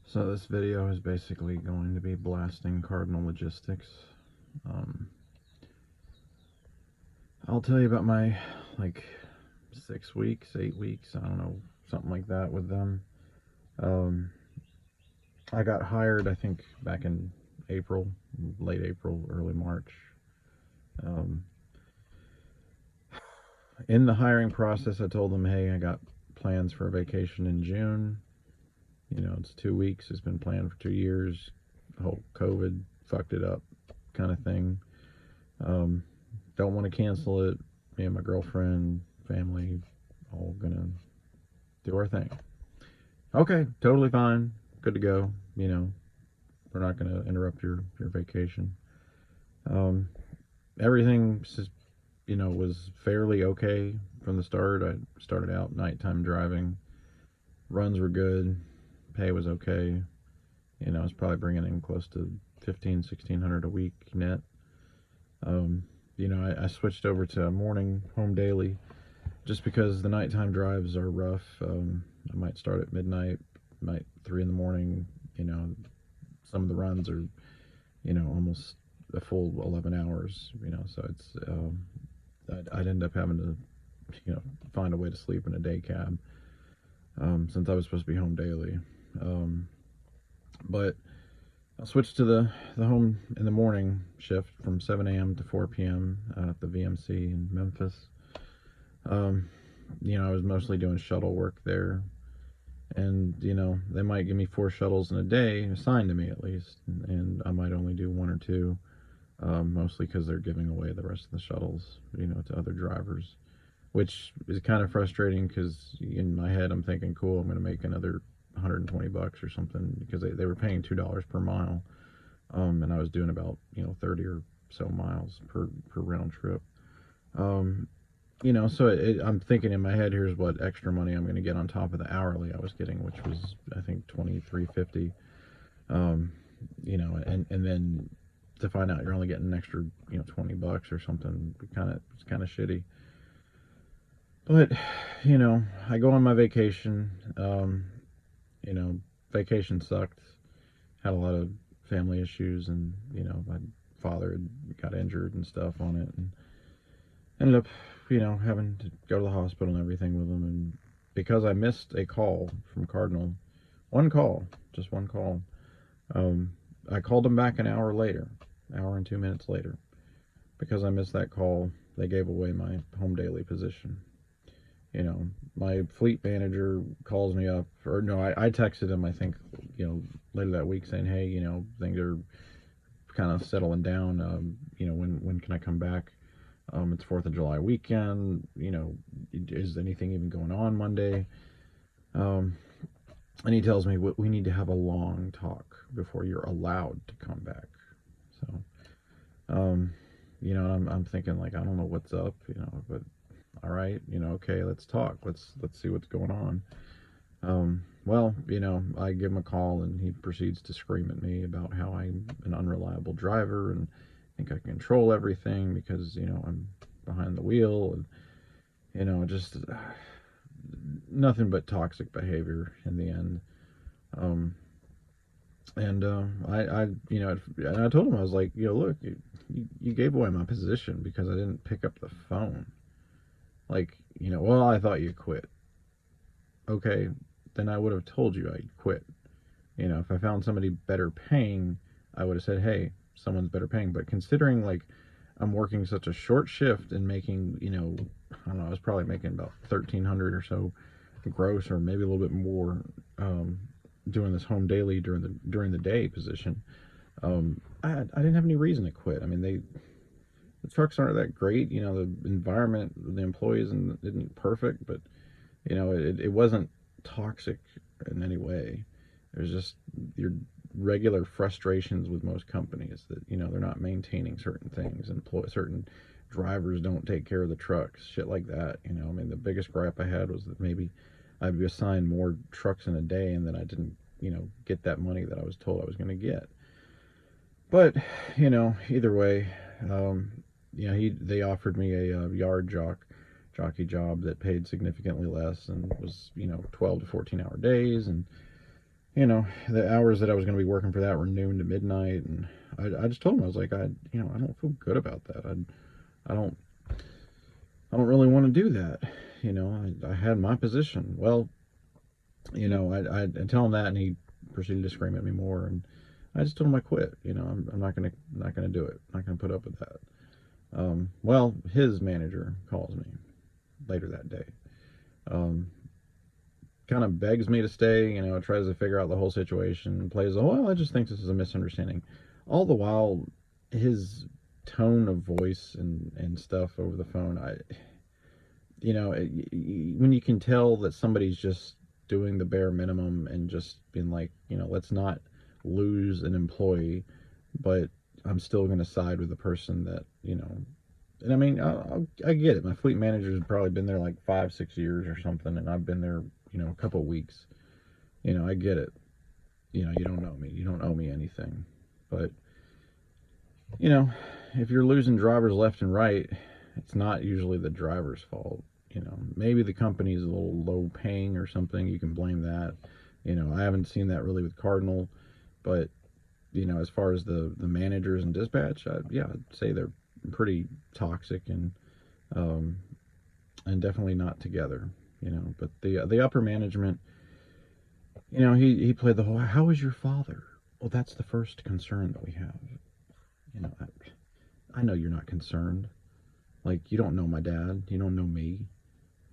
So this video is basically going to be blasting Cardinal Logistics. I'll tell you about my, like, 6 weeks, 8 weeks, I don't know, something like that with them. I got hired, I think, back in April, late April, early March. In the hiring process, I told them, hey, I got plans for a vacation in June. You know, it's 2 weeks. It's been planned for 2 years. The whole COVID fucked it up kind of thing. Don't want to cancel it. Me and my girlfriend, family, all gonna do our thing. Okay, totally fine. Good to go. You know, we're not gonna interrupt your vacation. Everything, you know, was fairly okay from the start. I started out nighttime driving. Runs were good. Pay was okay. You know, I was probably bringing in close to 1600 a week net. You know, I switched over to morning home daily just because the nighttime drives are rough. I might start at midnight, might 3 in the morning. You know, some of the runs are, you know, almost a full 11 hours. You know, so it's I'd end up having to, you know, find a way to sleep in a day cab since I was supposed to be home daily. But I'll switch to the home in the morning shift from 7 a.m. to 4 p.m. At the VMC in Memphis. You know, I was mostly doing shuttle work there. And, you know, they might give me 4 shuttles in a day, assigned to me at least. And I might only do 1 or 2, mostly because they're giving away the rest of the shuttles, you know, to other drivers. Which is kind of frustrating because in my head I'm thinking, cool, I'm going to make another $120 or something because they were paying $2 per mile, and I was doing about, you know, 30 or so miles per round trip. You know, so I'm thinking in my head, here's what extra money I'm going to get on top of the hourly I was getting, which was I think $23.50. You know, and then to find out you're only getting an extra, you know, $20 or something, it's kind of shitty. But, you know, I go on my vacation. You know, vacation sucked. Had a lot of family issues, and, you know, my father had got injured and stuff on it, and ended up, you know, having to go to the hospital and everything with him. And because I missed a call from Cardinal, one call, just one call, I called him back an hour later, hour and 2 minutes later. Because I missed that call, they gave away my home daily position. You know, my fleet manager calls me up, or no, I texted him, I think, you know, later that week saying, hey, you know, things are kind of settling down. You know, when can I come back? It's 4th of July weekend. You know, is anything even going on Monday? And he tells me we need to have a long talk before you're allowed to come back. So, you know, I'm thinking, like, I don't know what's up, you know, but all right, you know, okay, let's talk. Let's see what's going on. Well, you know, I give him a call and he proceeds to scream at me about how I'm an unreliable driver and think I control everything because, you know, I'm behind the wheel, and, you know, just nothing but toxic behavior in the end. You know, and I told him, I was like, you know, look, you gave away my position because I didn't pick up the phone. Like, you know, well, I thought you quit. Okay, then I would have told you I quit. You know, if I found somebody better paying, I would have said, hey, someone's better paying. But considering, like, I'm working such a short shift and making, you know, I don't know, I was probably making about 1,300 or so gross, or maybe a little bit more, doing this home daily during the day position. I didn't have any reason to quit. I mean, the trucks aren't that great. You know, the environment, the employees isn't perfect, but, you know, it wasn't toxic in any way. It was just your regular frustrations with most companies that, you know, they're not maintaining certain things. Certain drivers don't take care of the trucks, shit like that. You know, I mean, the biggest gripe I had was that maybe I'd be assigned more trucks in a day and then I didn't, you know, get that money that I was told I was going to get. But, you know, either way, you know, they offered me a yard jockey job that paid significantly less and was, you know, 12 to 14 hour days. And the hours that I was going to be working for that were noon to midnight, and I just told him, I was like, I don't feel good about that. I don't I don't really want to do that. I had my position. Well, I tell him that, and he proceeded to scream at me more, and I just told him I quit. I'm not gonna do it. I'm not gonna put up with that. Well, his manager calls me later that day. Um, kind of begs me to stay. Tries to figure out the whole situation. Plays the whole. Well, I just think this is a misunderstanding. All the while, his tone of voice and stuff over the phone, when you can tell that somebody's just doing the bare minimum and just being like, let's not lose an employee, but I'm still going to side with the person that, and I mean, I get it. My fleet manager's probably been there like 5, 6 years or something, and I've been there, a couple of weeks. I get it. You don't know me. You don't owe me anything. But, you know, if you're losing drivers left and right, it's not usually the driver's fault. Maybe the company's a little low paying or something. You can blame that. I haven't seen that really with Cardinal, but as far as the managers and dispatch, yeah, I'd say they're pretty toxic um, and definitely not together. But the upper management, he played the whole. How is your father? Well, that's the first concern that we have. I know you're not concerned. Like, you don't know my dad. You don't know me.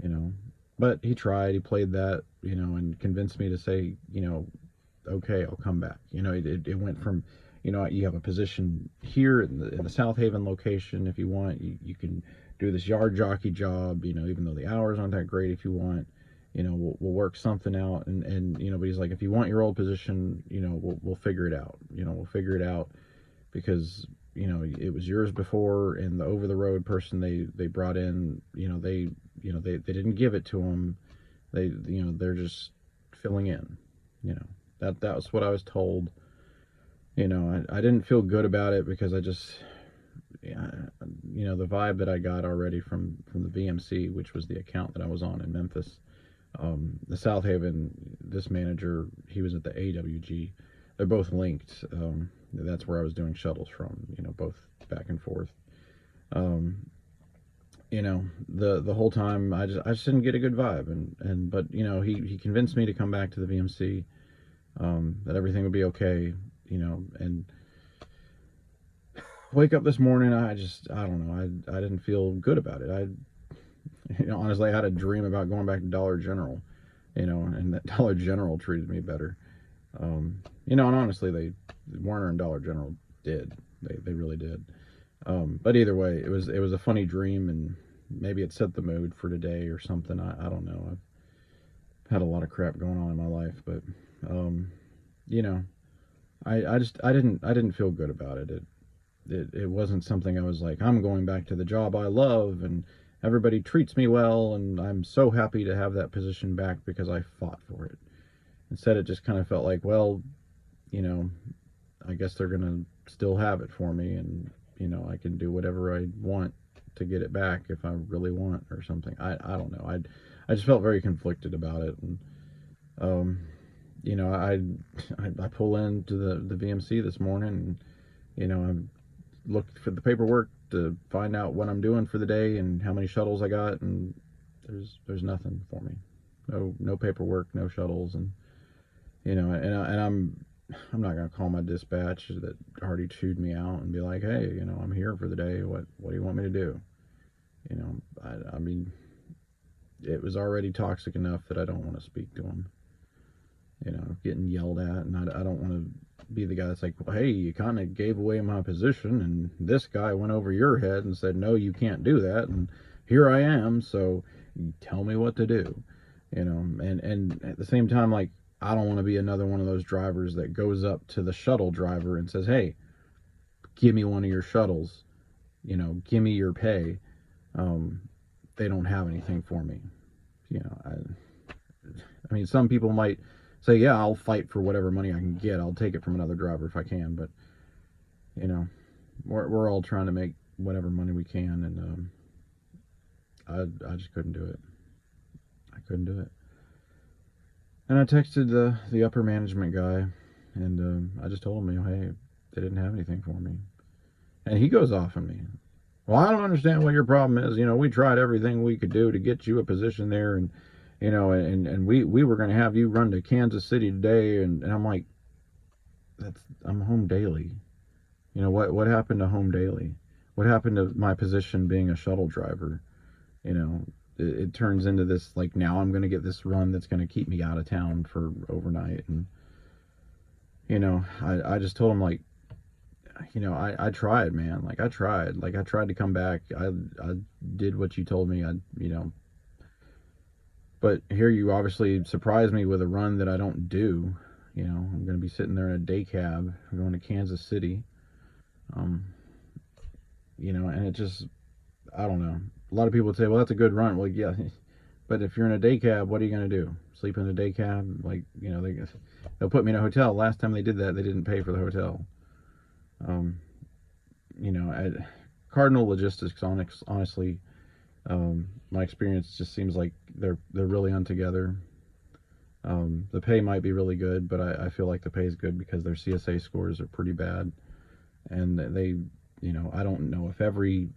you know. But he tried. He played that, and convinced me to say, okay, I'll come back. It went from, you have a position here in the South Haven location if you want. You can do this yard jockey job, even though the hours aren't that great if you want. We'll work something out. But he's like, if you want your old position, we'll figure it out. We'll figure it out because it was yours before, and the over the road person they brought in, they didn't give it to them. They're just filling in. That was what I was told. I didn't feel good about it because I just, yeah, the vibe that I got already from the VMC, which was the account that I was on in Memphis. The South Haven, this manager, he was at the AWG. They're both linked. That's where I was doing shuttles from, both back and forth. The whole time I just didn't get a good vibe, but he convinced me to come back to the VMC, that everything would be okay, and wake up this morning, I don't know, I didn't feel good about it. Honestly, I had a dream about going back to Dollar General, and that Dollar General treated me better. And honestly, Warner and Dollar General did. They really did. But either way, it was a funny dream, and maybe it set the mood for today or something. I don't know. I've had a lot of crap going on in my life, but you know, I didn't feel good about it. It wasn't something I was like, I'm going back to the job I love and everybody treats me well and I'm so happy to have that position back because I fought for it. Instead, it just kind of felt like, well, you know, I guess they're gonna still have it for me, and I can do whatever I want to get it back if I really want or something. I don't know. I just felt very conflicted about it, and um, I pull into the VMC this morning, and I looked for the paperwork to find out what I'm doing for the day and how many shuttles I got, and there's nothing for me. No paperwork, no shuttles, and I'm not gonna call my dispatch that already chewed me out and be like, hey, I'm here for the day. What do you want me to do? I mean, it was already toxic enough that I don't want to speak to them. Getting yelled at, and I don't want to be the guy that's like, well, hey, you kind of gave away my position, and this guy went over your head and said, no, you can't do that, and here I am, so tell me what to do. And at the same time, like, I don't want to be another one of those drivers that goes up to the shuttle driver and says, hey, give me one of your shuttles, give me your pay. They don't have anything for me. I mean, some people might say, yeah, I'll fight for whatever money I can get. I'll take it from another driver if I can. But, we're all trying to make whatever money we can. And I just couldn't do it. I couldn't do it. And I texted the upper management guy, and I just told him, hey, they didn't have anything for me. And he goes off on me. Well, I don't understand what your problem is. We tried everything we could do to get you a position there, and and we were going to have you run to Kansas City today, and I'm like, I'm home daily. What happened to home daily? What happened to my position being a shuttle driver? It turns into this, like, now I'm going to get this run that's going to keep me out of town for overnight. And I just told him, like, I tried, man. Like, I tried to come back. I did what you told me. But here you obviously surprised me with a run that I don't do. I'm going to be sitting there in a day cab going to Kansas City. um and it just, I don't know. A lot of people would say, well, that's a good run. Well, yeah, but if you're in a day cab, what are you going to do? Sleep in a day cab? Like, they'll put me in a hotel. Last time they did that, they didn't pay for the hotel. um at Cardinal Logistics, honestly, my experience just seems like they're really untogether. The pay might be really good, but I feel like the pay is good because their CSA scores are pretty bad. And I don't know if every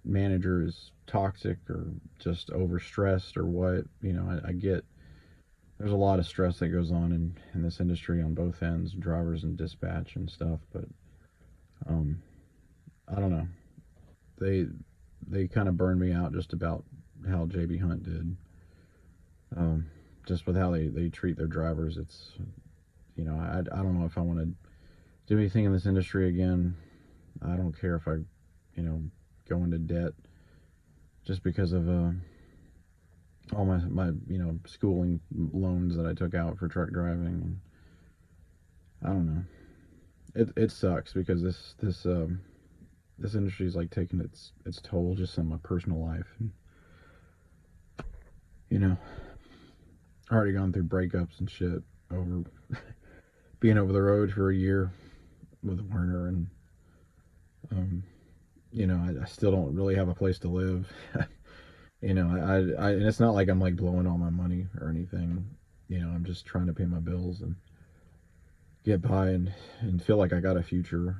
manager is toxic or just overstressed or what. I get there's a lot of stress that goes on in this industry on both ends, drivers and dispatch and stuff. But um, I don't know. They kind of burned me out just about how JB Hunt did. Um, just with how they treat their drivers. It's, I don't know if I want to do anything in this industry again. I don't care if I, go into debt just because of all my schooling loans that I took out for truck driving. I don't know. It sucks because this industry is like taking its toll just on my personal life. And, already gone through breakups and shit over being over the road for a year with Werner, and I still don't really have a place to live. And it's not like I'm like blowing all my money or anything. I'm just trying to pay my bills and get by and feel like I got a future.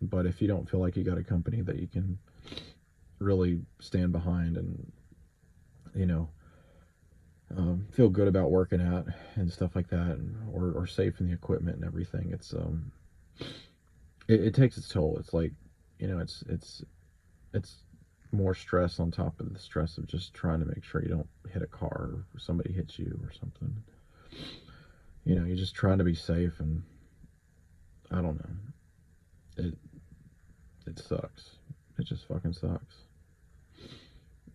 But if you don't feel like you got a company that you can really stand behind and feel good about working at and stuff like that, or safe in the equipment and everything, it takes its toll. It's like, it's more stress on top of the stress of just trying to make sure you don't hit a car or somebody hits you or something. You're just trying to be safe, and I don't know. It sucks. It just fucking sucks.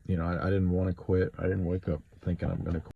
I didn't want to quit. I didn't wake up thinking I'm gonna quit.